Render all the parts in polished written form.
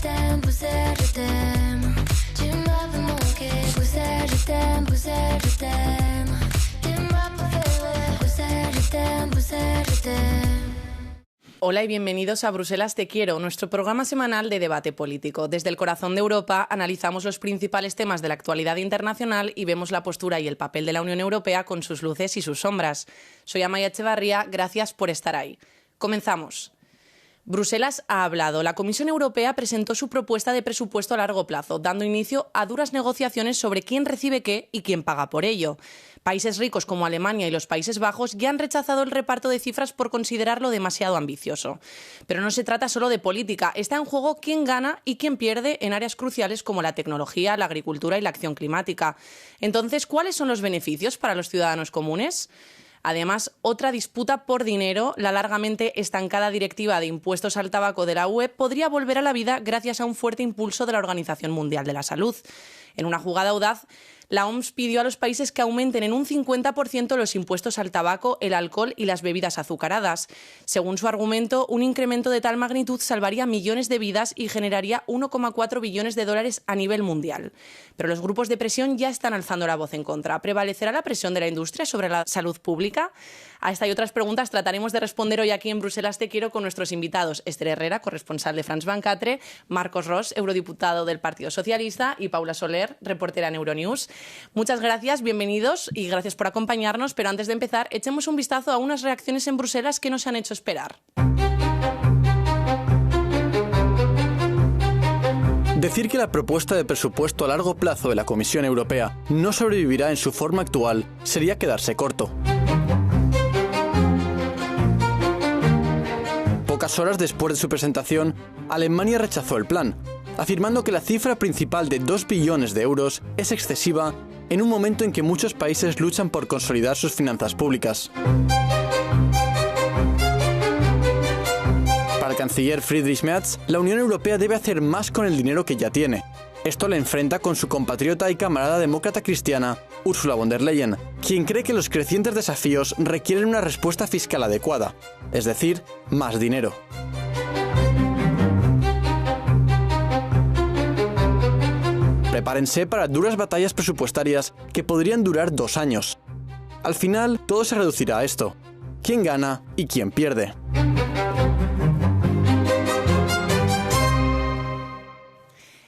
t'aime, Bruxelles, je t'aime. Tu m'as fait manquer, Bruxelles, je t'aime, Bruxelles, je t'aime. Tu m'as préféré, Bruxelles, je t'aime, Bruxelles, je t'aime. Hola y bienvenidos a Bruselas Te Quiero, nuestro programa semanal de debate político. Desde el corazón de Europa analizamos los principales temas de la actualidad internacional y vemos la postura y el papel de la Unión Europea con sus luces y sus sombras. Soy Amaia Echevarría, gracias por estar ahí. Comenzamos. Bruselas ha hablado. La Comisión Europea presentó su propuesta de presupuesto a largo plazo, dando inicio a duras negociaciones sobre quién recibe qué y quién paga por ello. Países ricos como Alemania y los Países Bajos ya han rechazado el reparto de cifras por considerarlo demasiado ambicioso. Pero no se trata solo de política, está en juego quién gana y quién pierde en áreas cruciales como la tecnología, la agricultura y la acción climática. Entonces, ¿cuáles son los beneficios para los ciudadanos comunes? Además, otra disputa por dinero, la largamente estancada directiva de impuestos al tabaco de la UE, podría volver a la vida gracias a un fuerte impulso de la Organización Mundial de la Salud. En una jugada audaz, la OMS pidió a los países que aumenten en un 50% los impuestos al tabaco, el alcohol y las bebidas azucaradas. Según su argumento, un incremento de tal magnitud salvaría millones de vidas y generaría 1,4 billones de dólares a nivel mundial. Pero los grupos de presión ya están alzando la voz en contra. ¿Prevalecerá la presión de la industria sobre la salud pública? A esta y otras preguntas trataremos de responder hoy aquí en Bruselas Te Quiero con nuestros invitados: Esther Herrera, corresponsal de France 24, Marcos Ros, eurodiputado del Partido Socialista, y Paula Soler, reportera en Euronews. Muchas gracias, bienvenidos y gracias por acompañarnos, pero antes de empezar, echemos un vistazo a unas reacciones en Bruselas que nos han hecho esperar. Decir que la propuesta de presupuesto a largo plazo de la Comisión Europea no sobrevivirá en su forma actual sería quedarse corto. Pocas horas después de su presentación, Alemania rechazó el plan, afirmando que la cifra principal de 2 billones de euros es excesiva en un momento en que muchos países luchan por consolidar sus finanzas públicas. Para el canciller Friedrich Merz, la Unión Europea debe hacer más con el dinero que ya tiene. Esto le enfrenta con su compatriota y camarada demócrata cristiana, Ursula von der Leyen, quien cree que los crecientes desafíos requieren una respuesta fiscal adecuada, es decir, más dinero. Prepárense para duras batallas presupuestarias que podrían durar 2 años. Al final, todo se reducirá a esto: quién gana y quién pierde.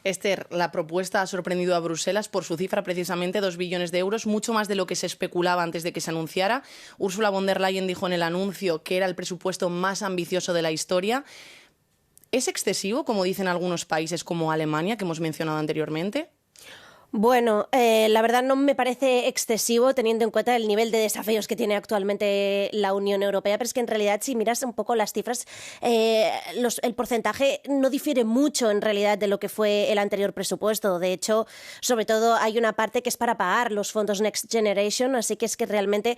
Esther, la propuesta ha sorprendido a Bruselas por su cifra, precisamente 2 billones de euros, mucho más de lo que se especulaba antes de que se anunciara. Ursula von der Leyen dijo en el anuncio que era el presupuesto más ambicioso de la historia. ¿Es excesivo, como dicen algunos países como Alemania, que hemos mencionado anteriormente? Bueno, la verdad no me parece excesivo teniendo en cuenta el nivel de desafíos que tiene actualmente la Unión Europea, pero es que en realidad si miras un poco las cifras, el porcentaje no difiere mucho en realidad de lo que fue el anterior presupuesto. De hecho, sobre todo hay una parte que es para pagar los fondos Next Generation, así que es que realmente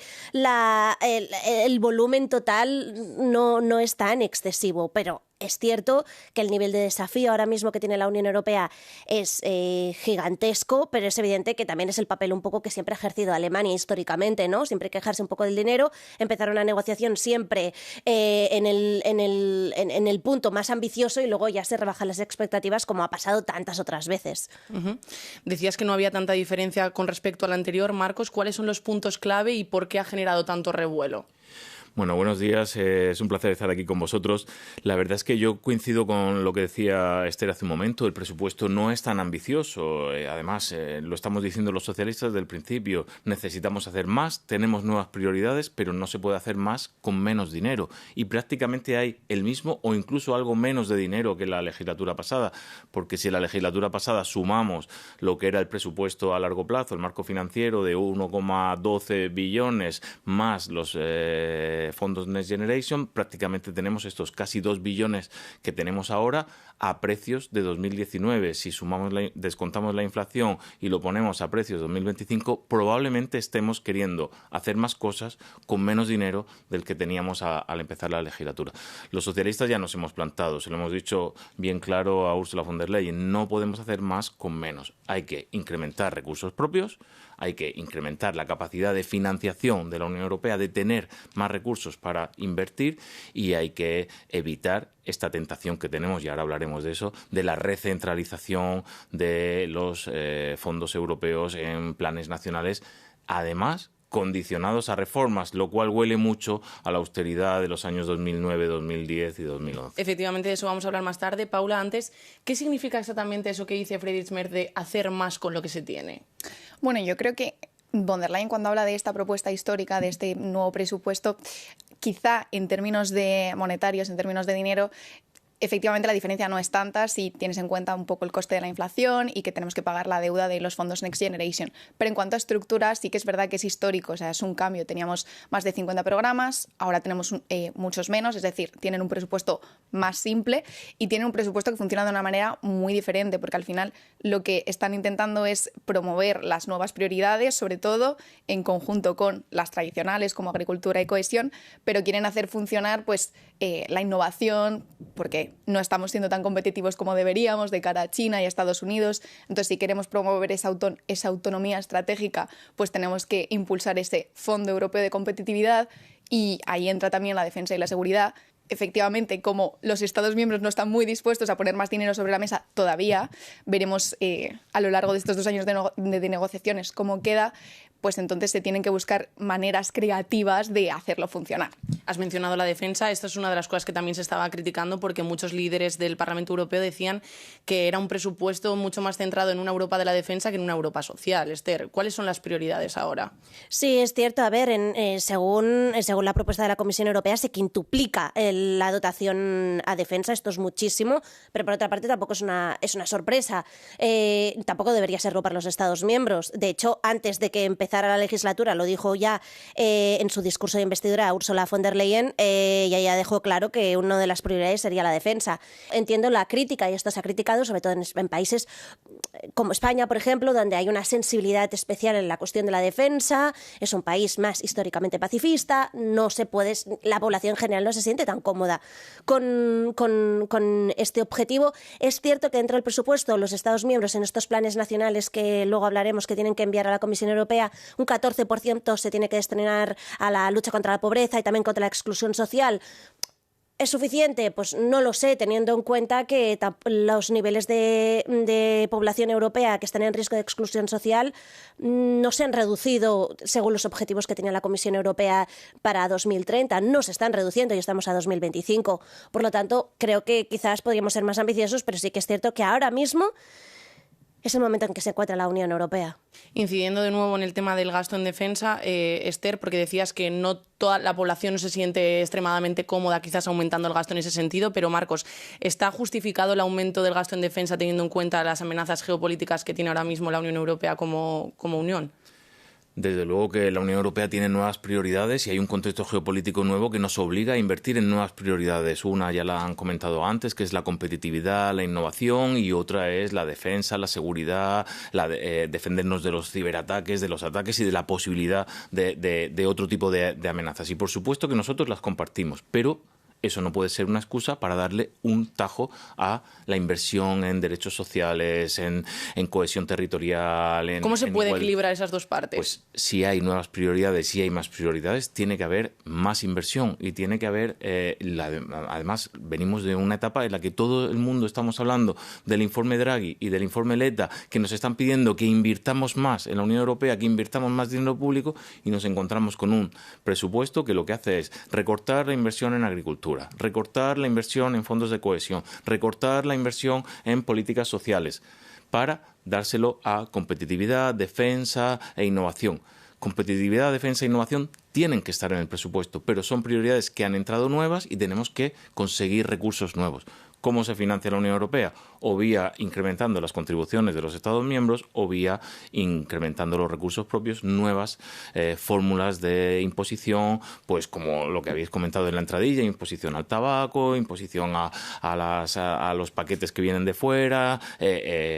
el volumen total no es tan excesivo, pero es cierto que el nivel de desafío ahora mismo que tiene la Unión Europea es gigantesco, pero es evidente que también es el papel un poco que siempre ha ejercido Alemania históricamente, ¿no? Siempre hay que quejarse un poco del dinero, empezar una negociación siempre en el punto más ambicioso y luego ya se rebajan las expectativas, como ha pasado tantas otras veces. Uh-huh. Decías que no había tanta diferencia con respecto al anterior. Marcos, ¿cuáles son los puntos clave y por qué ha generado tanto revuelo? Bueno, buenos días, es un placer estar aquí con vosotros. La verdad es que yo coincido con lo que decía Esther hace un momento, el presupuesto no es tan ambicioso, además lo estamos diciendo los socialistas desde el principio, necesitamos hacer más, tenemos nuevas prioridades, pero no se puede hacer más con menos dinero y prácticamente hay el mismo o incluso algo menos de dinero que la legislatura pasada, porque si en la legislatura pasada sumamos lo que era el presupuesto a largo plazo, el marco financiero de 1,12 billones más los fondos Next Generation, prácticamente tenemos estos casi 2 billones que tenemos ahora a precios de 2019. Si descontamos la inflación y lo ponemos a precios de 2025, probablemente estemos queriendo hacer más cosas con menos dinero del que teníamos al empezar la legislatura. Los socialistas ya nos hemos plantado, se lo hemos dicho bien claro a Ursula von der Leyen, no podemos hacer más con menos. Hay que incrementar recursos propios, hay que incrementar la capacidad de financiación de la Unión Europea, de tener más recursos para invertir, y hay que evitar esta tentación que tenemos, y ahora hablaremos de eso, de la recentralización de los fondos europeos en planes nacionales, además condicionados a reformas, lo cual huele mucho a la austeridad de los años 2009, 2010 y 2011. Efectivamente, de eso vamos a hablar más tarde. Paula, antes, ¿qué significa exactamente eso que dice Friedrich Merz de hacer más con lo que se tiene? Bueno, yo creo que von der Leyen, cuando habla de esta propuesta histórica, de este nuevo presupuesto, quizá en términos de monetarios, en términos de dinero, efectivamente la diferencia no es tanta si tienes en cuenta un poco el coste de la inflación y que tenemos que pagar la deuda de los fondos Next Generation. Pero en cuanto a estructuras, sí que es verdad que es histórico, o sea, es un cambio. Teníamos más de 50 programas, ahora tenemos muchos menos, es decir, tienen un presupuesto más simple y tienen un presupuesto que funciona de una manera muy diferente, porque al final lo que están intentando es promover las nuevas prioridades, sobre todo en conjunto con las tradicionales como agricultura y cohesión, pero quieren hacer funcionar pues la innovación, porque no estamos siendo tan competitivos como deberíamos de cara a China y a Estados Unidos. Entonces, si queremos promover esa autonomía estratégica, pues tenemos que impulsar ese Fondo Europeo de Competitividad, y ahí entra también la defensa y la seguridad. Efectivamente, como los Estados miembros no están muy dispuestos a poner más dinero sobre la mesa todavía, veremos a lo largo de estos 2 años de negociaciones cómo queda, pues entonces se tienen que buscar maneras creativas de hacerlo funcionar. Has mencionado la defensa. Esta es una de las cosas que también se estaba criticando, porque muchos líderes del Parlamento Europeo decían que era un presupuesto mucho más centrado en una Europa de la defensa que en una Europa social. Esther, ¿cuáles son las prioridades ahora? Sí, es cierto. A ver, según la propuesta de la Comisión Europea, se quintuplica la dotación a defensa. Esto es muchísimo, pero por otra parte tampoco es una sorpresa. Tampoco debería serlo para los Estados miembros. De hecho, antes de que empezara la legislatura, lo dijo ya en su discurso de investidura Ursula von der Leyen, y ella dejó claro que una de las prioridades sería la defensa. Entiendo la crítica, y esto se ha criticado sobre todo en países como España, por ejemplo, donde hay una sensibilidad especial en la cuestión de la defensa. Es un país más históricamente pacifista, la población en general no se siente tan cómoda con este objetivo. Es cierto que dentro del presupuesto los Estados miembros, en estos planes nacionales que luego hablaremos, que tienen que enviar a la Comisión Europea, un 14% se tiene que destinar a la lucha contra la pobreza y también contra la exclusión social. ¿Es suficiente? Pues no lo sé, teniendo en cuenta que los niveles de población europea que están en riesgo de exclusión social no se han reducido según los objetivos que tenía la Comisión Europea para 2030. No se están reduciendo y estamos a 2025. Por lo tanto, creo que quizás podríamos ser más ambiciosos, pero sí que es cierto que ahora mismo es el momento en que se encuentra la Unión Europea. Incidiendo de nuevo en el tema del gasto en defensa, Esther, porque decías que no toda la población no se siente extremadamente cómoda quizás aumentando el gasto en ese sentido, pero Marcos, ¿está justificado el aumento del gasto en defensa teniendo en cuenta las amenazas geopolíticas que tiene ahora mismo la Unión Europea como Unión? Desde luego que la Unión Europea tiene nuevas prioridades y hay un contexto geopolítico nuevo que nos obliga a invertir en nuevas prioridades. Una ya la han comentado antes, que es la competitividad, la innovación, y otra es la defensa, la seguridad, defendernos de los ciberataques, de los ataques y de la posibilidad de otro tipo de amenazas. Y por supuesto que nosotros las compartimos, pero eso no puede ser una excusa para darle un tajo a la inversión en derechos sociales, en cohesión territorial. ¿Cómo se puede equilibrar esas dos partes? Pues si hay nuevas prioridades, si hay más prioridades, tiene que haber más inversión y tiene que haber, además, venimos de una etapa en la que todo el mundo estamos hablando del informe Draghi y del informe Letta, que nos están pidiendo que invirtamos más en la Unión Europea, que invirtamos más dinero público, y nos encontramos con un presupuesto que lo que hace es recortar la inversión en agricultura, recortar la inversión en fondos de cohesión, recortar la inversión en políticas sociales, para dárselo a competitividad, defensa e innovación. Competitividad, defensa e innovación tienen que estar en el presupuesto, pero son prioridades que han entrado nuevas y tenemos que conseguir recursos nuevos. ¿Cómo se financia la Unión Europea? O vía incrementando las contribuciones de los Estados miembros, o vía incrementando los recursos propios, nuevas fórmulas de imposición, pues como lo que habéis comentado en la entradilla, imposición al tabaco, imposición a los paquetes que vienen de fuera,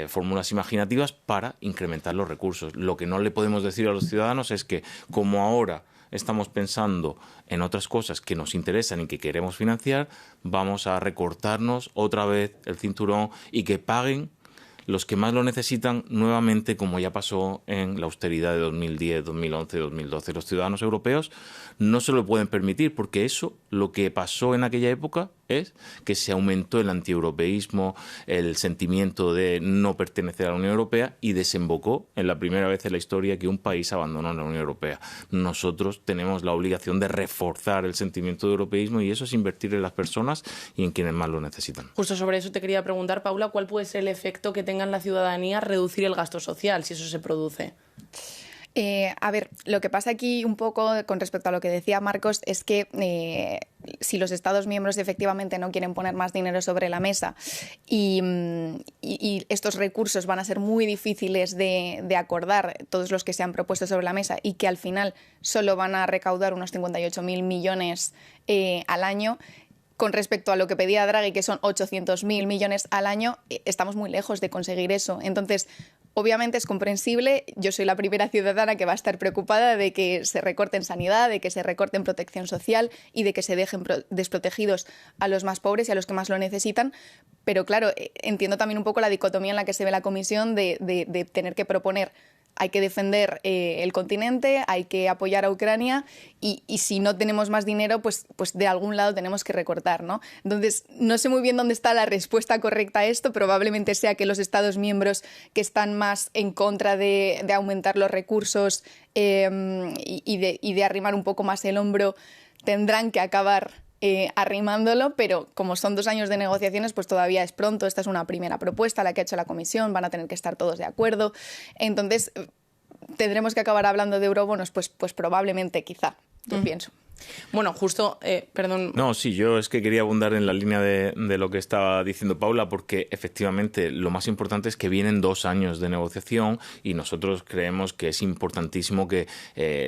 fórmulas imaginativas para incrementar los recursos. Lo que no le podemos decir a los ciudadanos es que, como ahora estamos pensando en otras cosas que nos interesan y que queremos financiar, vamos a recortarnos otra vez el cinturón y que paguen los que más lo necesitan nuevamente, como ya pasó en la austeridad de 2010, 2011, 2012. Los ciudadanos europeos no se lo pueden permitir, porque eso, lo que pasó en aquella época es que se aumentó el antieuropeísmo, el sentimiento de no pertenecer a la Unión Europea, y desembocó en la primera vez en la historia que un país abandonó la Unión Europea. Nosotros tenemos la obligación de reforzar el sentimiento de europeísmo, y eso es invertir en las personas y en quienes más lo necesitan. Justo sobre eso te quería preguntar, Paula, ¿cuál puede ser el efecto que tenga en la ciudadanía reducir el gasto social, si eso se produce? A ver, lo que pasa aquí un poco con respecto a lo que decía Marcos es que si los Estados miembros efectivamente no quieren poner más dinero sobre la mesa y estos recursos van a ser muy difíciles de acordar, todos los que se han propuesto sobre la mesa, y que al final solo van a recaudar unos 58.000 millones al año, con respecto a lo que pedía Draghi, que son 800.000 millones al año, estamos muy lejos de conseguir eso. Entonces, obviamente es comprensible, yo soy la primera ciudadana que va a estar preocupada de que se recorte en sanidad, de que se recorte en protección social y de que se dejen desprotegidos a los más pobres y a los que más lo necesitan. Pero claro, entiendo también un poco la dicotomía en la que se ve la Comisión de tener que proponer: hay que defender el continente, hay que apoyar a Ucrania y si no tenemos más dinero, pues de algún lado tenemos que recortar, ¿no? Entonces, no sé muy bien dónde está la respuesta correcta a esto. Probablemente sea que los Estados miembros que están más en contra de aumentar los recursos y de arrimar un poco más el hombro tendrán que acabar arrimándolo, pero como son 2 años de negociaciones, pues todavía es pronto. Esta es una primera propuesta, la que ha hecho la Comisión, van a tener que estar todos de acuerdo. Entonces, ¿tendremos que acabar hablando de eurobonos? Pues probablemente, quizá, yo pienso. Bueno, justo, perdón. No, sí, yo es que quería abundar en la línea de lo que estaba diciendo Paula, porque efectivamente lo más importante es que vienen 2 años de negociación y nosotros creemos que es importantísimo que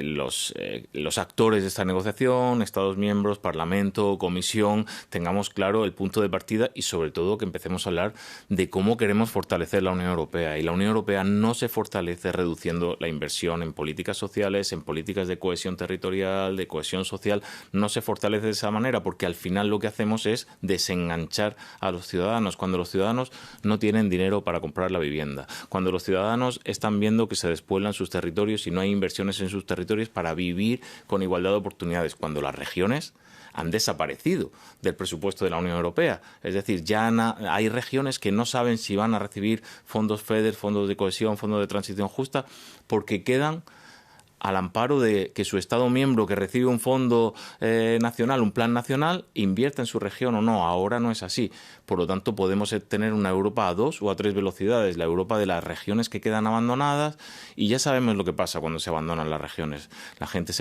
los actores de esta negociación, Estados miembros, Parlamento, Comisión, tengamos claro el punto de partida y sobre todo que empecemos a hablar de cómo queremos fortalecer la Unión Europea. Y la Unión Europea no se fortalece reduciendo la inversión en políticas sociales, en políticas de cohesión territorial, de cohesión social. No se fortalece de esa manera, porque al final lo que hacemos es desenganchar a los ciudadanos. Cuando los ciudadanos no tienen dinero para comprar la vivienda, cuando los ciudadanos están viendo que se despueblan sus territorios y no hay inversiones en sus territorios para vivir con igualdad de oportunidades, cuando las regiones han desaparecido del presupuesto de la Unión Europea. Es decir, ya hay regiones que no saben si van a recibir fondos FEDER, fondos de cohesión, fondos de transición justa, porque quedan al amparo de que su Estado miembro que recibe un fondo nacional, un plan nacional, invierta en su región o no. Ahora no es así. Por lo tanto, podemos tener una Europa a 2 o a 3 velocidades, la Europa de las regiones que quedan abandonadas, y ya sabemos lo que pasa cuando se abandonan las regiones. La gente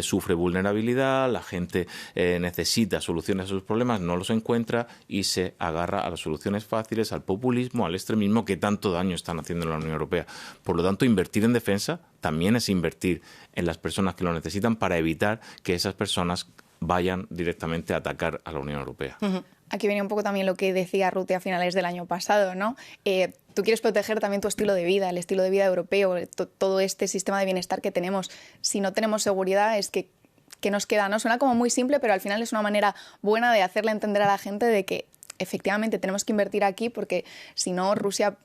sufre vulnerabilidad, la gente necesita soluciones a sus problemas, no los encuentra y se agarra a las soluciones fáciles, al populismo, al extremismo que tanto daño están haciendo en la Unión Europea. Por lo tanto, invertir en defensa también es invertir en las personas que lo necesitan para evitar que esas personas vayan directamente a atacar a la Unión Europea. Uh-huh. Aquí venía un poco también lo que decía Ruth a finales del año pasado, ¿no? Tú quieres proteger también tu estilo de vida, el estilo de vida europeo, todo este sistema de bienestar que tenemos. Si no tenemos seguridad, es que nos queda, ¿no? Suena como muy simple, pero al final es una manera buena de hacerle entender a la gente de que efectivamente tenemos que invertir aquí, porque si no, Rusia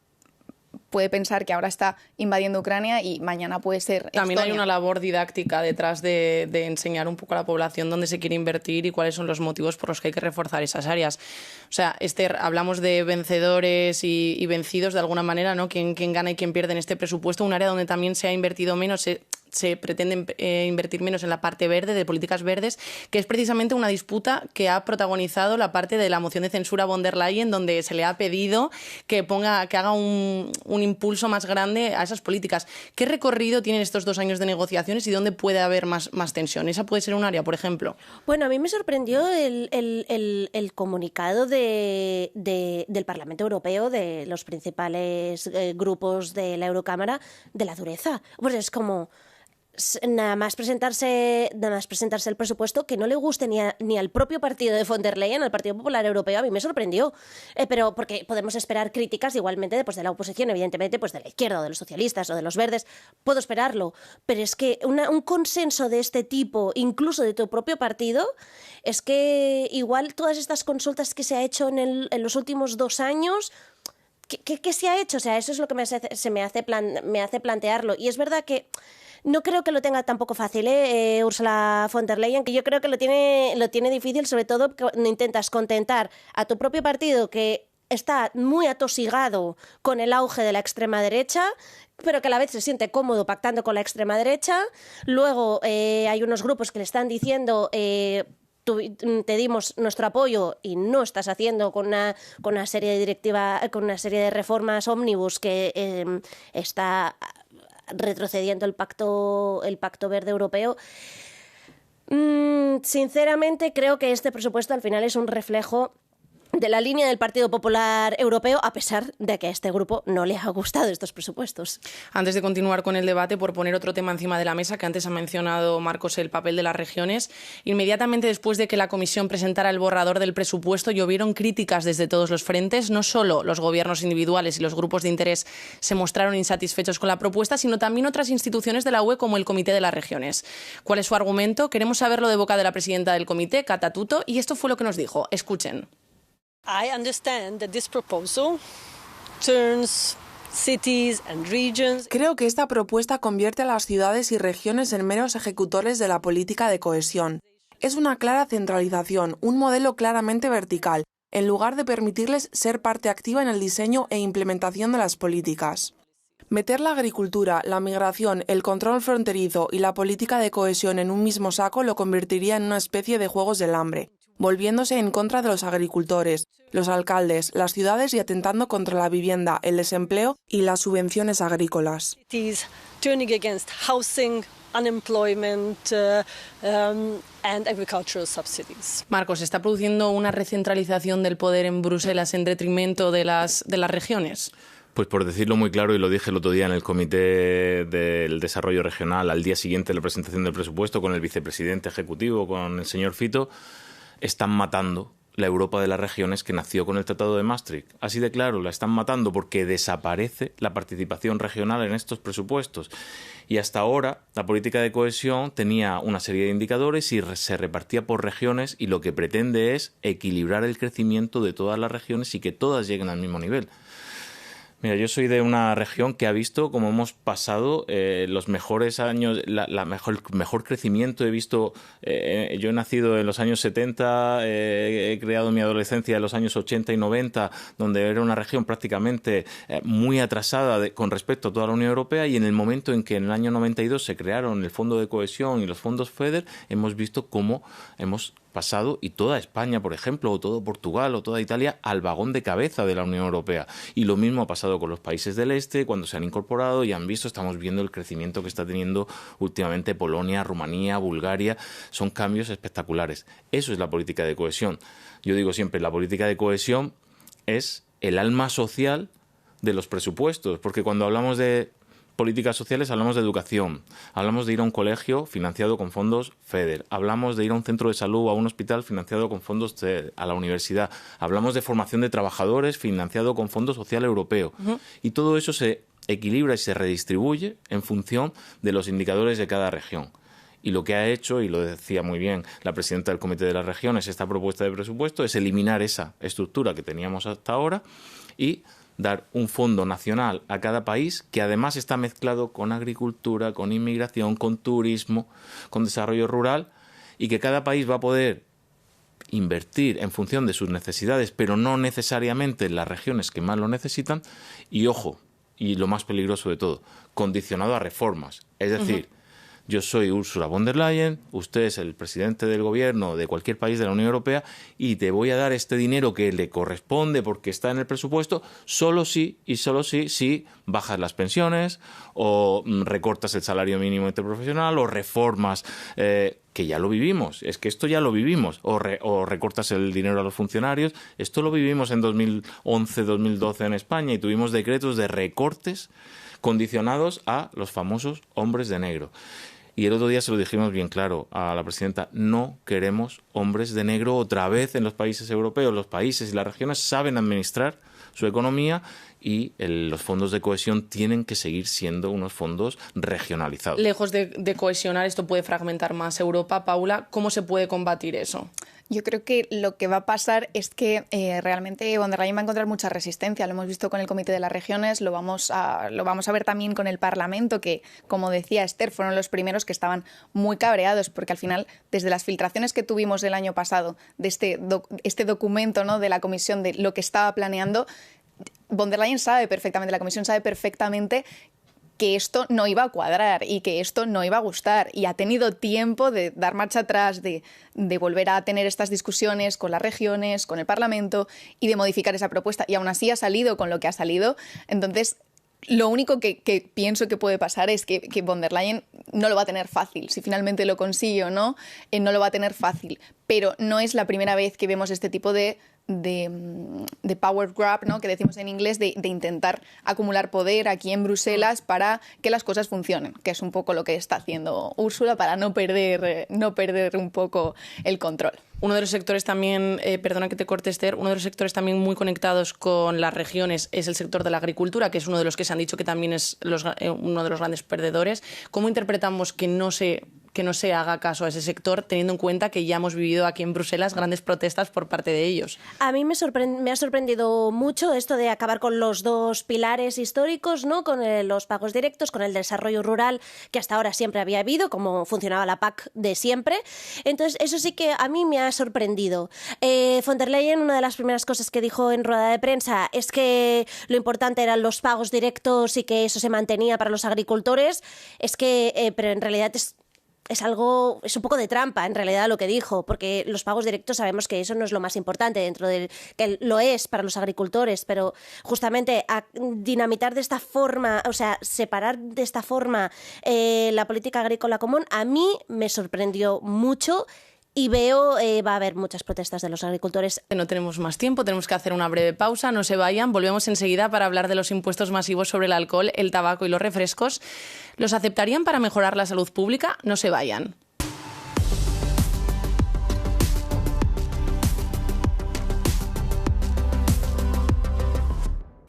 puede pensar que ahora está invadiendo Ucrania y mañana puede ser Estonia. También hay una labor didáctica detrás de enseñar un poco a la población dónde se quiere invertir y cuáles son los motivos por los que hay que reforzar esas áreas. O sea, Esther, hablamos de vencedores y vencidos de alguna manera, ¿no? ¿Quién gana y quién pierde en este presupuesto? Un área donde también se ha invertido menos, se pretende invertir menos en la parte verde, de políticas verdes, que es precisamente una disputa que ha protagonizado la parte de la moción de censura a von der Leyen, donde se le ha pedido que haga un impulso más grande a esas políticas. ¿Qué recorrido tienen estos 2 años de negociaciones y dónde puede haber más tensión? ¿Esa puede ser un área, por ejemplo? Bueno, a mí me sorprendió el comunicado del Parlamento Europeo, de los principales grupos de la Eurocámara, de la dureza. Pues es como nada más presentarse el presupuesto, que no le guste ni al propio partido de von der Leyen, al Partido Popular Europeo. A mí me sorprendió, pero porque podemos esperar críticas igualmente de la oposición, evidentemente, pues de la izquierda o de los socialistas o de los verdes, puedo esperarlo, pero es que un consenso de este tipo, incluso de tu propio partido, es que igual todas estas consultas que se ha hecho en los últimos 2 años ¿qué se ha hecho? O sea, eso es lo que me hace plantearlo. Y es verdad que no creo que lo tenga tampoco fácil, Ursula von der Leyen, que yo creo que lo tiene difícil, sobre todo cuando intentas contentar a tu propio partido, que está muy atosigado con el auge de la extrema derecha, pero que a la vez se siente cómodo pactando con la extrema derecha. Luego hay unos grupos que le están diciendo... te dimos nuestro apoyo y no estás haciendo con una serie de reformas ómnibus que está retrocediendo el pacto verde europeo. Sinceramente creo que este presupuesto al final es un reflejo de la línea del Partido Popular Europeo, a pesar de que a este grupo no le ha gustado estos presupuestos. Antes de continuar con el debate, por poner otro tema encima de la mesa, que antes ha mencionado Marcos, el papel de las regiones, inmediatamente después de que la Comisión presentara el borrador del presupuesto, llovieron críticas desde todos los frentes. No solo los gobiernos individuales y los grupos de interés se mostraron insatisfechos con la propuesta, sino también otras instituciones de la UE como el Comité de las Regiones. ¿Cuál es su argumento? Queremos saberlo de boca de la presidenta del comité, Kata Tuto, y esto fue lo que nos dijo. Escuchen. I understand that this proposal turns cities and regions. Creo que esta propuesta convierte a las ciudades y regiones en meros ejecutores de la política de cohesión. Es una clara centralización, un modelo claramente vertical, en lugar de permitirles ser parte activa en el diseño e implementación de las políticas. Meter la agricultura, la migración, el control fronterizo y la política de cohesión en un mismo saco lo convertiría en una especie de juegos del hambre, volviéndose en contra de los agricultores, los alcaldes, las ciudades y atentando contra la vivienda, el desempleo y las subvenciones agrícolas. Turning against housing, unemployment and agricultural subsidies. Marcos, ¿se está produciendo una recentralización del poder en Bruselas en detrimento de las regiones? Pues por decirlo muy claro, y lo dije el otro día en el Comité del Desarrollo Regional, al día siguiente de la presentación del presupuesto, con el vicepresidente ejecutivo, con el señor Fito, están matando la Europa de las regiones que nació con el Tratado de Maastricht. Así de claro, la están matando porque desaparece la participación regional en estos presupuestos. Y hasta ahora la política de cohesión tenía una serie de indicadores y se repartía por regiones, y lo que pretende es equilibrar el crecimiento de todas las regiones y que todas lleguen al mismo nivel. Mira, yo soy de una región que ha visto cómo hemos pasado los mejores años, el mejor crecimiento. He visto, yo he nacido en los años 70, he creado mi adolescencia en los años 80 y 90, donde era una región prácticamente muy atrasada con respecto a toda la Unión Europea, y en el momento en que en el año 92 se crearon el Fondo de Cohesión y los fondos FEDER, hemos visto cómo hemos pasado, y toda España, por ejemplo, o todo Portugal o toda Italia, al vagón de cabeza de la Unión Europea. Y lo mismo ha pasado con los países del este, cuando se han incorporado y han visto, estamos viendo el crecimiento que está teniendo últimamente Polonia, Rumanía, Bulgaria. Son cambios espectaculares. Eso es la política de cohesión. Yo digo siempre, la política de cohesión es el alma social de los presupuestos, porque cuando hablamos de políticas sociales hablamos de educación, hablamos de ir a un colegio financiado con fondos FEDER, hablamos de ir a un centro de salud o a un hospital financiado con fondos a la universidad, hablamos de formación de trabajadores financiado con Fondo Social Europeo. Y todo eso se equilibra y se redistribuye en función de los indicadores de cada región. Y lo que ha hecho, y lo decía muy bien la presidenta del Comité de las Regiones, esta propuesta de presupuesto, es eliminar esa estructura que teníamos hasta ahora y dar un fondo nacional a cada país, que además está mezclado con agricultura, con inmigración, con turismo, con desarrollo rural, y que cada país va a poder invertir en función de sus necesidades, pero no necesariamente en las regiones que más lo necesitan. Y ojo, y lo más peligroso de todo, condicionado a reformas. Es decir, yo soy Ursula von der Leyen, usted es el presidente del gobierno de cualquier país de la Unión Europea y te voy a dar este dinero que le corresponde porque está en el presupuesto solo si bajas las pensiones o recortas el salario mínimo interprofesional o reformas, que ya lo vivimos, es que esto ya lo vivimos, o recortas el dinero a los funcionarios. Esto lo vivimos en 2011-2012 en España y tuvimos decretos de recortes condicionados a los famosos hombres de negro. Y el otro día se lo dijimos bien claro a la presidenta, no queremos hombres de negro otra vez en los países europeos. Los países y las regiones saben administrar su economía y los fondos de cohesión tienen que seguir siendo unos fondos regionalizados. Lejos de cohesionar, esto puede fragmentar más Europa. Paula, ¿cómo se puede combatir eso? Yo creo que lo que va a pasar es que realmente von der Leyen va a encontrar mucha resistencia. Lo hemos visto con el Comité de las Regiones, lo vamos a ver también con el Parlamento, que, como decía Esther, fueron los primeros que estaban muy cabreados, porque al final, desde las filtraciones que tuvimos el año pasado, de este documento, ¿no?, de la Comisión, de lo que estaba planeando, von der Leyen sabe perfectamente, la Comisión sabe perfectamente que esto no iba a cuadrar y que esto no iba a gustar, y ha tenido tiempo de dar marcha atrás, de volver a tener estas discusiones con las regiones, con el Parlamento, y de modificar esa propuesta, y aún así ha salido con lo que ha salido. Entonces, lo único que pienso que puede pasar es que von der Leyen no lo va a tener fácil. Si finalmente lo consigue o no, no lo va a tener fácil. Pero no es la primera vez que vemos este tipo de power grab, ¿no?, que decimos en inglés, de intentar acumular poder aquí en Bruselas para que las cosas funcionen, que es un poco lo que está haciendo Úrsula para no perder un poco el control. Uno de los sectores también, perdona que te corte, Esther, uno de los sectores también muy conectados con las regiones es el sector de la agricultura, que es uno de los que se han dicho que también es uno de los grandes perdedores. ¿Cómo interpretamos que no se haga caso a ese sector, teniendo en cuenta que ya hemos vivido aquí en Bruselas grandes protestas por parte de ellos? A mí me ha sorprendido mucho esto de acabar con los dos pilares históricos, ¿no?, con los pagos directos, con el desarrollo rural, que hasta ahora siempre había habido, como funcionaba la PAC de siempre. Entonces, eso sí que a mí me ha sorprendido. Von der Leyen, una de las primeras cosas que dijo en rueda de prensa es que lo importante eran los pagos directos y que eso se mantenía para los agricultores. Pero en realidad es un poco de trampa, en realidad, lo que dijo, porque los pagos directos sabemos que eso no es lo más importante que lo es para los agricultores, pero justamente a dinamitar de esta forma, o sea, separar de esta forma la política agrícola común, a mí me sorprendió mucho. Y veo va a haber muchas protestas de los agricultores. No tenemos más tiempo, tenemos que hacer una breve pausa, no se vayan. Volvemos enseguida para hablar de los impuestos masivos sobre el alcohol, el tabaco y los refrescos. ¿Los aceptarían para mejorar la salud pública? No se vayan.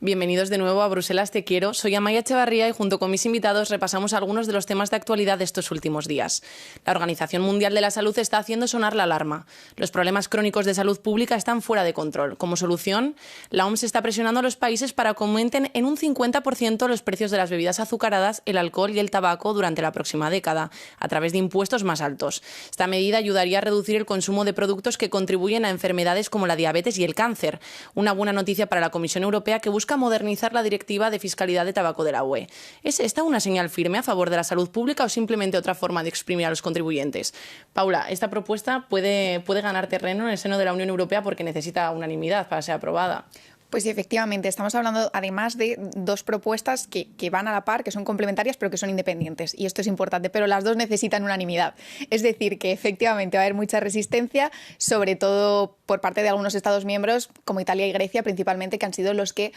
Bienvenidos de nuevo a Bruselas Te Quiero. Soy Amaya Echevarría y junto con mis invitados repasamos algunos de los temas de actualidad de estos últimos días. La Organización Mundial de la Salud está haciendo sonar la alarma. Los problemas crónicos de salud pública están fuera de control. Como solución, la OMS está presionando a los países para que aumenten en un 50% los precios de las bebidas azucaradas, el alcohol y el tabaco durante la próxima década, a través de impuestos más altos. Esta medida ayudaría a reducir el consumo de productos que contribuyen a enfermedades como la diabetes y el cáncer. Una buena noticia para la Comisión Europea, que busca modernizar la Directiva de Fiscalidad de Tabaco de la UE. ¿Es esta una señal firme a favor de la salud pública o simplemente otra forma de exprimir a los contribuyentes? Paula, esta propuesta puede ganar terreno en el seno de la Unión Europea porque necesita unanimidad para ser aprobada. Pues sí, efectivamente, estamos hablando además de dos propuestas que van a la par, que son complementarias, pero que son independientes. Y esto es importante, pero las dos necesitan unanimidad. Es decir, que efectivamente va a haber mucha resistencia, sobre todo por parte de algunos Estados miembros, como Italia y Grecia principalmente, que han sido los que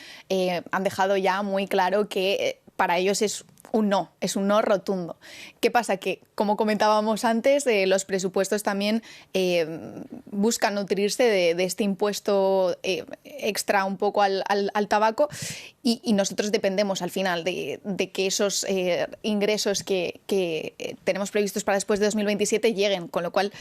han dejado ya muy claro que para ellos es un no rotundo. ¿Qué pasa? Que, como comentábamos antes, los presupuestos también buscan nutrirse de este impuesto extra un poco al tabaco y nosotros dependemos al final de que esos ingresos que tenemos previstos para después de 2027 lleguen, con lo cual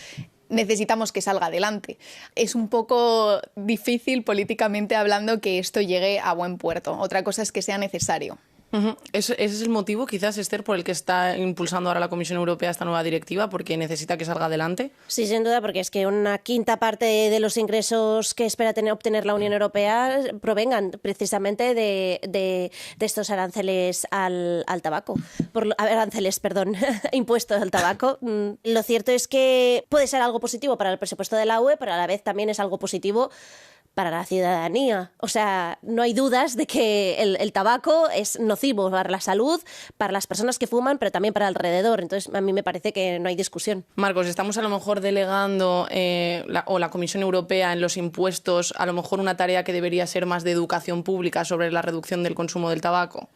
necesitamos que salga adelante. Es un poco difícil políticamente hablando que esto llegue a buen puerto. Otra cosa es que sea necesario. Ese es el motivo, quizás, Esther, por el que está impulsando ahora la Comisión Europea esta nueva directiva, porque necesita que salga adelante. Sí, sin duda, porque es que una quinta parte de los ingresos que espera obtener la Unión Europea provengan precisamente de estos aranceles al tabaco. Impuestos al tabaco. Lo cierto es que puede ser algo positivo para el presupuesto de la UE, pero a la vez también es algo positivo para la ciudadanía. O sea, no hay dudas de que el tabaco es nocivo para la salud, para las personas que fuman, pero también para alrededor. Entonces, a mí me parece que no hay discusión. Marcos, estamos a lo mejor delegando, la Comisión Europea en los impuestos, a lo mejor una tarea que debería ser más de educación pública sobre la reducción del consumo del tabaco.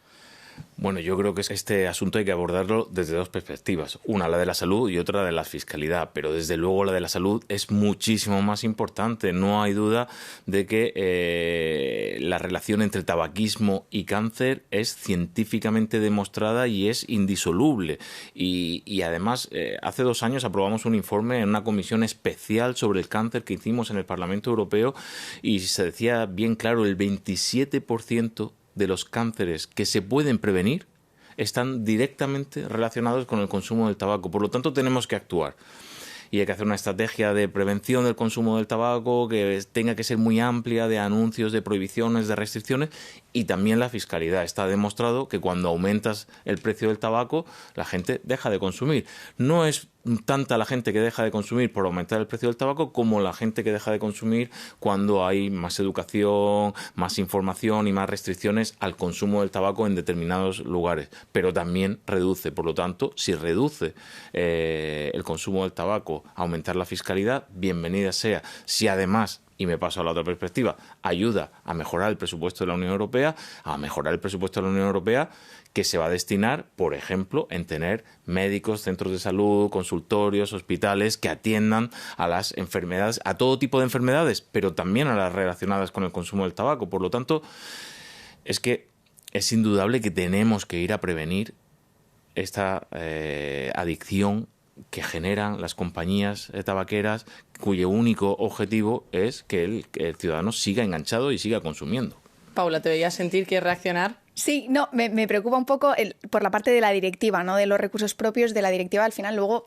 Bueno, yo creo que este asunto hay que abordarlo desde dos perspectivas. Una, la de la salud, y otra, de la fiscalidad. Pero desde luego la de la salud es muchísimo más importante. No hay duda de que la relación entre tabaquismo y cáncer es científicamente demostrada y es indisoluble. Y además, hace 2 años aprobamos un informe en una comisión especial sobre el cáncer que hicimos en el Parlamento Europeo y se decía bien claro, el 27% de los cánceres que se pueden prevenir están directamente relacionados con el consumo del tabaco. Por lo tanto, tenemos que actuar. Y hay que hacer una estrategia de prevención del consumo del tabaco que tenga que ser muy amplia, de anuncios, de prohibiciones, de restricciones, y también la fiscalidad. Está demostrado que cuando aumentas el precio del tabaco, la gente deja de consumir. No es tanta la gente que deja de consumir por aumentar el precio del tabaco como la gente que deja de consumir cuando hay más educación, más información y más restricciones al consumo del tabaco en determinados lugares. Pero también reduce. Por lo tanto, si reduce el consumo del tabaco, aumentar la fiscalidad, bienvenida sea. Si además, y me paso a la otra perspectiva, ayuda a mejorar el presupuesto de la Unión Europea, que se va a destinar, por ejemplo, en tener médicos, centros de salud, consultorios, hospitales que atiendan a las enfermedades, a todo tipo de enfermedades, pero también a las relacionadas con el consumo del tabaco. Por lo tanto, es que es indudable que tenemos que ir a prevenir esta adicción que generan las compañías tabaqueras, cuyo único objetivo es que el ciudadano siga enganchado y siga consumiendo. Paula, ¿te veías sentir que reaccionar? Sí, no, me preocupa un poco por la parte de la directiva, ¿no? De los recursos propios de la directiva. Al final, luego,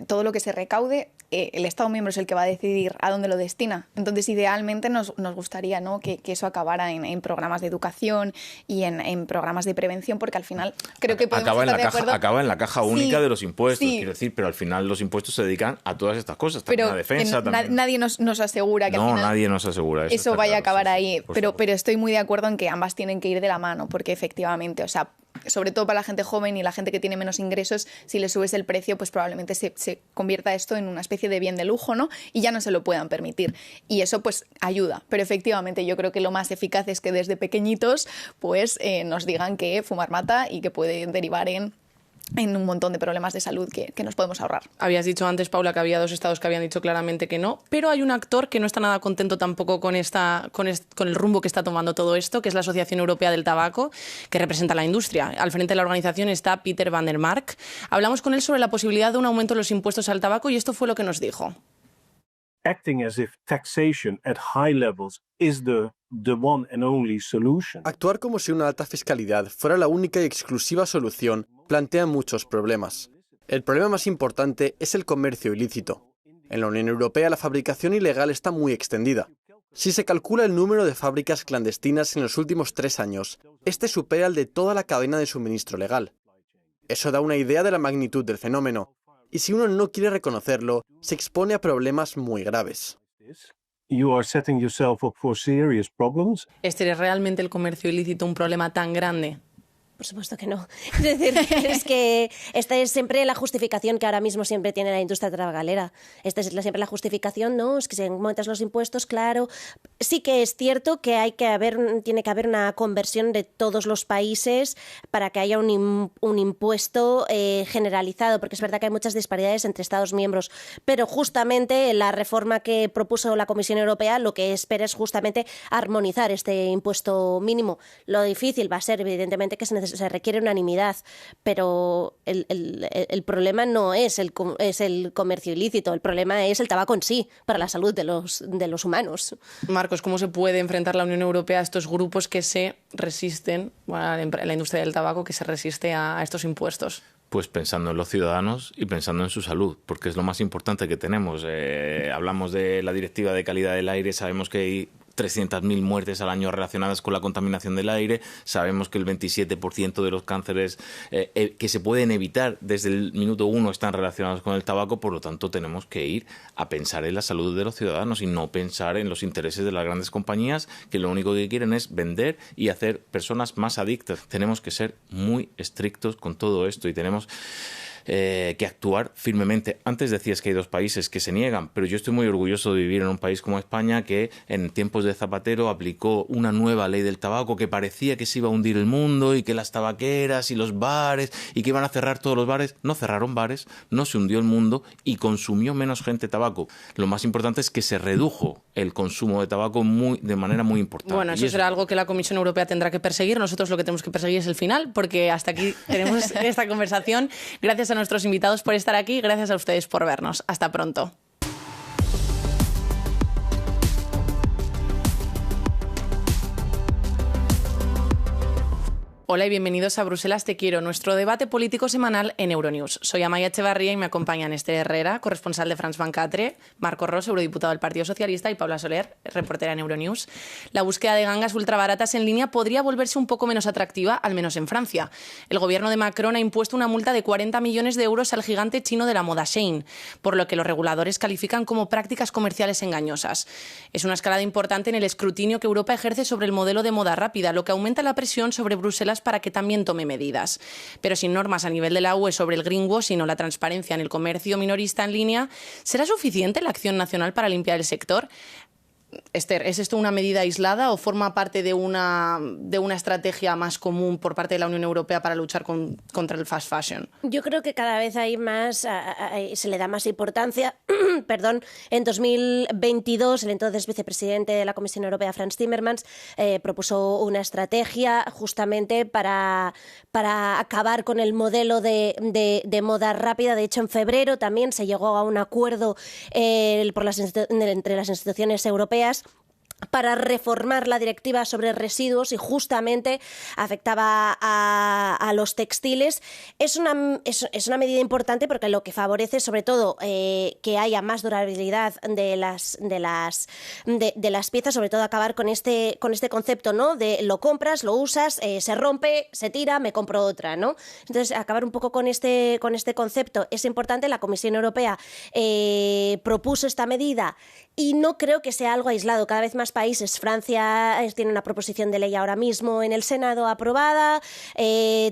todo lo que se recaude, el Estado miembro es el que va a decidir a dónde lo destina. Entonces, idealmente nos gustaría, ¿no? que eso acabara en programas de educación y en programas de prevención, porque al final creo que podemos estar de acuerdo. Acaba en la caja única de los impuestos, sí. Quiero decir, pero al final los impuestos se dedican a todas estas cosas, también a defensa. También. Nadie nos asegura que al final nadie nos asegura eso vaya a acabar sí, ahí, pero estoy muy de acuerdo en que ambas tienen que ir de la mano, porque efectivamente, o sea, sobre todo para la gente joven y la gente que tiene menos ingresos, si le subes el precio, pues probablemente se convierta esto en una especie de bien de lujo, ¿no? Y ya no se lo puedan permitir. Y eso pues ayuda. Pero efectivamente yo creo que lo más eficaz es que desde pequeñitos pues nos digan que fumar mata y que puede derivar en un montón de problemas de salud que nos podemos ahorrar. Habías dicho antes, Paula, que había 2 estados que habían dicho claramente que no, pero hay un actor que no está nada contento tampoco con el rumbo que está tomando todo esto, que es la Asociación Europea del Tabaco, que representa a la industria. Al frente de la organización está Peter van der Mark. Hablamos con él sobre la posibilidad de un aumento de los impuestos al tabaco y esto fue lo que nos dijo. Acting as if taxation at high levels is the one and only solution. Actuar como si una alta fiscalidad fuera la única y exclusiva solución plantea muchos problemas. El problema más importante es el comercio ilícito. En la Unión Europea la fabricación ilegal está muy extendida. Si se calcula el número de fábricas clandestinas en los últimos 3 años, este supera el de toda la cadena de suministro legal. Eso da una idea de la magnitud del fenómeno. Y si uno no quiere reconocerlo, se expone a problemas muy graves. ¿Es realmente el comercio ilícito un problema tan grande? Por supuesto que no. Es decir, es que esta es siempre la justificación que ahora mismo siempre tiene la industria tabacalera. Esta es siempre la justificación, ¿no? Es que si aumentas los impuestos, claro. Sí que es cierto que tiene que haber una conversión de todos los países para que haya un impuesto generalizado, porque es verdad que hay muchas disparidades entre Estados miembros. Pero justamente la reforma que propuso la Comisión Europea lo que espera es justamente armonizar este impuesto mínimo. Lo difícil va a ser, evidentemente, que se requiere unanimidad, pero el problema no es el comercio ilícito, el problema es el tabaco en sí, para la salud de los humanos. Marcos, ¿cómo se puede enfrentar la Unión Europea a estos grupos que se resisten, la industria del tabaco que se resiste a estos impuestos? Pues pensando en los ciudadanos y pensando en su salud, porque es lo más importante que tenemos. Hablamos de la Directiva de Calidad del Aire, sabemos que hay 300.000 muertes al año relacionadas con la contaminación del aire. Sabemos que el 27% de los cánceres que se pueden evitar desde el minuto 1 están relacionados con el tabaco. Por lo tanto, tenemos que ir a pensar en la salud de los ciudadanos y no pensar en los intereses de las grandes compañías que lo único que quieren es vender y hacer personas más adictas. Tenemos que ser muy estrictos con todo esto y tenemos que actuar firmemente. Antes decías que hay 2 países que se niegan, pero yo estoy muy orgulloso de vivir en un país como España que en tiempos de Zapatero aplicó una nueva ley del tabaco que parecía que se iba a hundir el mundo y que las tabaqueras y los bares y que iban a cerrar todos los bares. No cerraron bares, no se hundió el mundo y consumió menos gente tabaco. Lo más importante es que se redujo el consumo de tabaco de manera muy importante. Bueno, eso será algo que la Comisión Europea tendrá que perseguir. Nosotros lo que tenemos que perseguir es el final, porque hasta aquí tenemos esta conversación. Gracias a nuestros invitados por estar aquí, gracias a ustedes por vernos. Hasta pronto. Hola y bienvenidos a Bruselas Te Quiero, nuestro debate político semanal en Euronews. Soy Amaya Echevarría y me acompañan Esther Herrera, corresponsal de France 24, Marco Ros, eurodiputado del Partido Socialista, y Paula Soler, reportera en Euronews. La búsqueda de gangas ultrabaratas en línea podría volverse un poco menos atractiva, al menos en Francia. El gobierno de Macron ha impuesto una multa de 40 millones de euros al gigante chino de la moda Shein, por lo que los reguladores califican como prácticas comerciales engañosas. Es una escalada importante en el escrutinio que Europa ejerce sobre el modelo de moda rápida, lo que aumenta la presión sobre Bruselas para que también tome medidas. Pero sin normas a nivel de la UE sobre el greenwashing o la transparencia en el comercio minorista en línea, ¿será suficiente la acción nacional para limpiar el sector? Esther, ¿es esto una medida aislada o forma parte de una estrategia más común por parte de la Unión Europea para luchar contra el fast fashion? Yo creo que cada vez hay más, se le da más importancia. Perdón, en 2022 el entonces vicepresidente de la Comisión Europea, Frans Timmermans, propuso una estrategia justamente para acabar con el modelo de moda rápida. De hecho, en febrero también se llegó a un acuerdo entre las instituciones europeas para reformar la directiva sobre residuos y justamente afectaba a los textiles. Es una medida importante porque lo que favorece sobre todo que haya más durabilidad de las piezas, sobre todo acabar con este concepto, ¿no? De lo compras, lo usas, se rompe, se tira, me compro otra, ¿no? Entonces, acabar un poco con este concepto es importante. La Comisión Europea propuso esta medida y no creo que sea algo aislado. Cada vez más países. Francia tiene una proposición de ley ahora mismo en el Senado aprobada,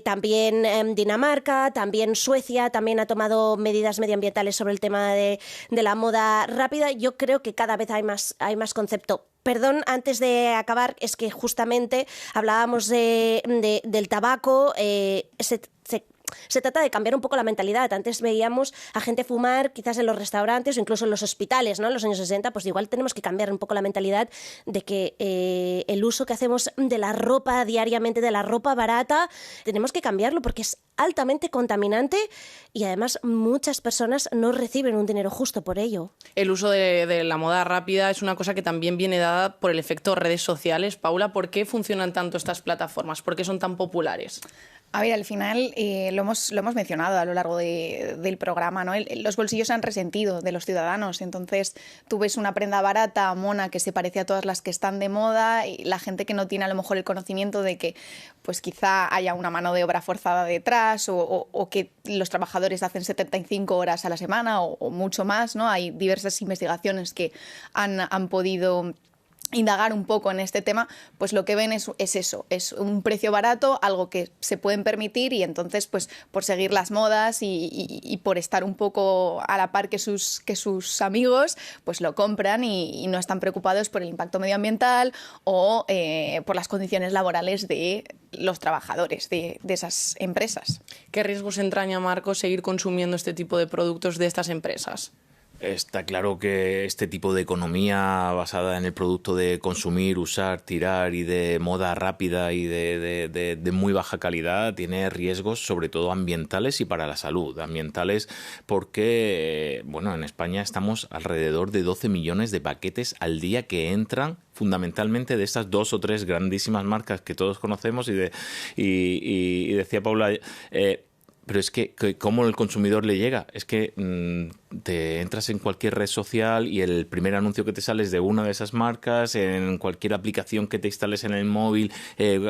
también Dinamarca, también Suecia, también ha tomado medidas medioambientales sobre el tema de la moda rápida. Yo creo que cada vez hay más concepto. Perdón, antes de acabar, es que justamente hablábamos del tabaco, se trata de cambiar un poco la mentalidad. Antes veíamos a gente fumar quizás en los restaurantes o incluso en los hospitales, ¿no? En los años 60, pues igual tenemos que cambiar un poco la mentalidad de que el uso que hacemos de la ropa diariamente, de la ropa barata, tenemos que cambiarlo porque es altamente contaminante y además muchas personas no reciben un dinero justo por ello. El uso de la moda rápida es una cosa que también viene dada por el efecto redes sociales. Paula, ¿por qué funcionan tanto estas plataformas? ¿Por qué son tan populares? A ver, al final lo hemos mencionado a lo largo del programa, ¿no? Los bolsillos se han resentido de los ciudadanos. Entonces, tú ves una prenda barata, mona, que se parece a todas las que están de moda, y la gente que no tiene a lo mejor el conocimiento de que pues quizá haya una mano de obra forzada detrás o que los trabajadores hacen 75 horas a la semana o mucho más, ¿no? Hay diversas investigaciones que han podido indagar un poco en este tema, pues lo que ven es eso, es un precio barato, algo que se pueden permitir y entonces pues por seguir las modas y por estar un poco a la par que sus amigos, pues lo compran y no están preocupados por el impacto medioambiental o por las condiciones laborales de los trabajadores de esas empresas. ¿Qué riesgos entraña, Marco, seguir consumiendo este tipo de productos de estas empresas? Está claro que este tipo de economía basada en el producto de consumir, usar, tirar y de moda rápida y de muy baja calidad tiene riesgos sobre todo ambientales y para la salud. Ambientales porque, bueno, en España estamos alrededor de 12 millones de paquetes al día que entran fundamentalmente de estas 2 o 3 grandísimas marcas que todos conocemos y decía Paula... pero es que ¿cómo el consumidor le llega? Es que te entras en cualquier red social y el primer anuncio que te sale es de una de esas marcas, en cualquier aplicación que te instales en el móvil,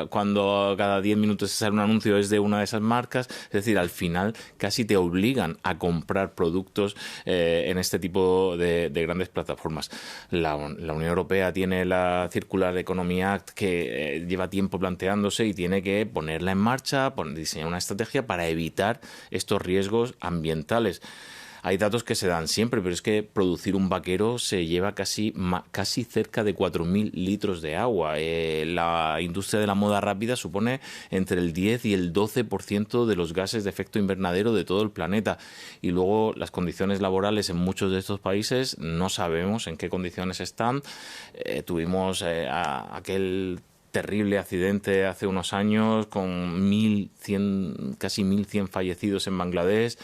cuando cada 10 minutos te sale un anuncio es de una de esas marcas. Es decir, al final casi te obligan a comprar productos en este tipo de grandes plataformas. La Unión Europea tiene la Circular Economy Act que lleva tiempo planteándose y tiene que ponerla en marcha, diseñar una estrategia para evitar estos riesgos ambientales. Hay datos que se dan siempre, pero es que producir un vaquero se lleva casi cerca de 4.000 litros de agua. La industria de la moda rápida supone entre el 10 y el 12% de los gases de efecto invernadero de todo el planeta. Y luego las condiciones laborales en muchos de estos países no sabemos en qué condiciones están. Tuvimos aquel terrible accidente hace unos años con casi 1.100 fallecidos en Bangladesh.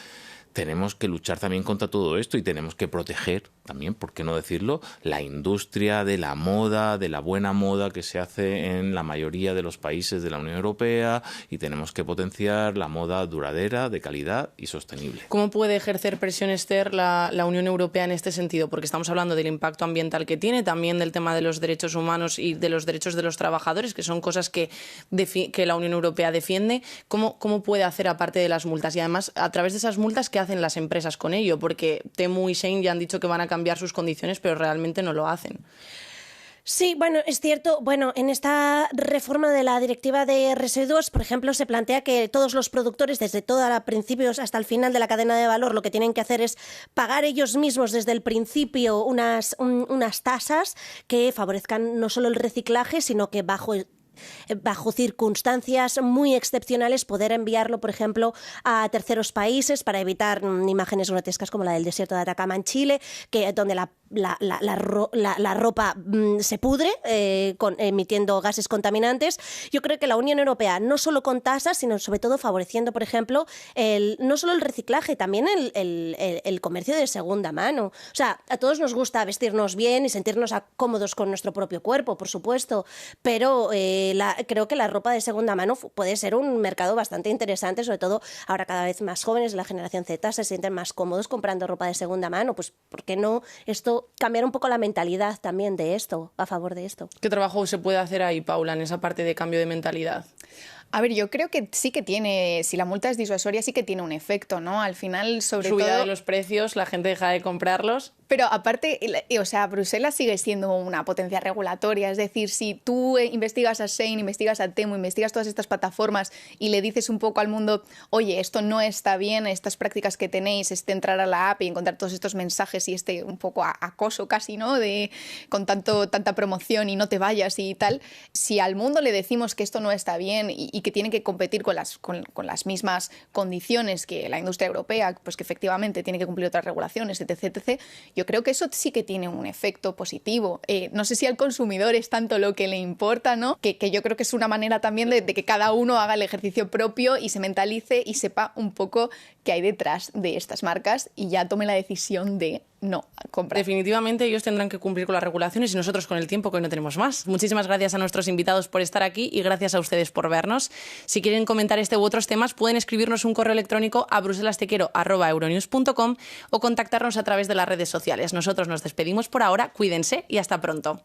Tenemos que luchar también contra todo esto y tenemos que proteger también, ¿por qué no decirlo?, la industria de la moda, de la buena moda que se hace en la mayoría de los países de la Unión Europea, y tenemos que potenciar la moda duradera, de calidad y sostenible. ¿Cómo puede ejercer presión, Esther, la Unión Europea en este sentido? Porque estamos hablando del impacto ambiental que tiene, también del tema de los derechos humanos y de los derechos de los trabajadores, que son cosas que la Unión Europea defiende. ¿Cómo puede hacer aparte de las multas? Y además, a través de esas multas, ¿qué hacen las empresas con ello? Porque Temu y Shein ya han dicho que van a cambiar sus condiciones, pero realmente no lo hacen. Sí, bueno, es cierto. Bueno, en esta reforma de la Directiva de Residuos, por ejemplo, se plantea que todos los productores, desde todos los principios hasta el final de la cadena de valor, lo que tienen que hacer es pagar ellos mismos desde el principio unas tasas que favorezcan no solo el reciclaje, sino que bajo circunstancias muy excepcionales poder enviarlo, por ejemplo, a terceros países para evitar imágenes grotescas como la del desierto de Atacama en Chile, donde la ropa se pudre emitiendo gases contaminantes. Yo creo que la Unión Europea, no solo con tasas, sino sobre todo favoreciendo, por ejemplo, no solo el reciclaje, también el comercio de segunda mano. O sea, a todos nos gusta vestirnos bien y sentirnos cómodos con nuestro propio cuerpo, por supuesto, pero creo que la ropa de segunda mano puede ser un mercado bastante interesante, sobre todo ahora cada vez más jóvenes de la generación Z se sienten más cómodos comprando ropa de segunda mano. Pues, ¿por qué no cambiar un poco la mentalidad también de esto, a favor de esto? ¿Qué trabajo se puede hacer ahí, Paula, en esa parte de cambio de mentalidad? A ver, yo creo que sí que tiene, si la multa es disuasoria, sí que tiene un efecto, ¿no? Al final, sobre todo... Subida de los precios, la gente deja de comprarlos. Pero aparte, o sea, Bruselas sigue siendo una potencia regulatoria. Es decir, si tú investigas a Shein, investigas a Temu, investigas todas estas plataformas y le dices un poco al mundo, oye, esto no está bien, estas prácticas que tenéis, entrar a la app y encontrar todos estos mensajes y un poco acoso casi, ¿no? Con tanta promoción y no te vayas y tal. Si al mundo le decimos que esto no está bien y que tiene que competir con las mismas condiciones que la industria europea, pues que efectivamente tiene que cumplir otras regulaciones, etc., yo creo que eso sí que tiene un efecto positivo. No sé si al consumidor es tanto lo que le importa, ¿no? Que yo creo que es una manera también de que cada uno haga el ejercicio propio y se mentalice y sepa un poco qué hay detrás de estas marcas y ya tome la decisión de no comprar. Definitivamente ellos tendrán que cumplir con las regulaciones y nosotros con el tiempo, que hoy no tenemos más. Muchísimas gracias a nuestros invitados por estar aquí y gracias a ustedes por vernos. Si quieren comentar este u otros temas, pueden escribirnos un correo electrónico a bruselastequiero@euronews.com o contactarnos a través de las redes sociales. Nosotros nos despedimos por ahora, cuídense y hasta pronto.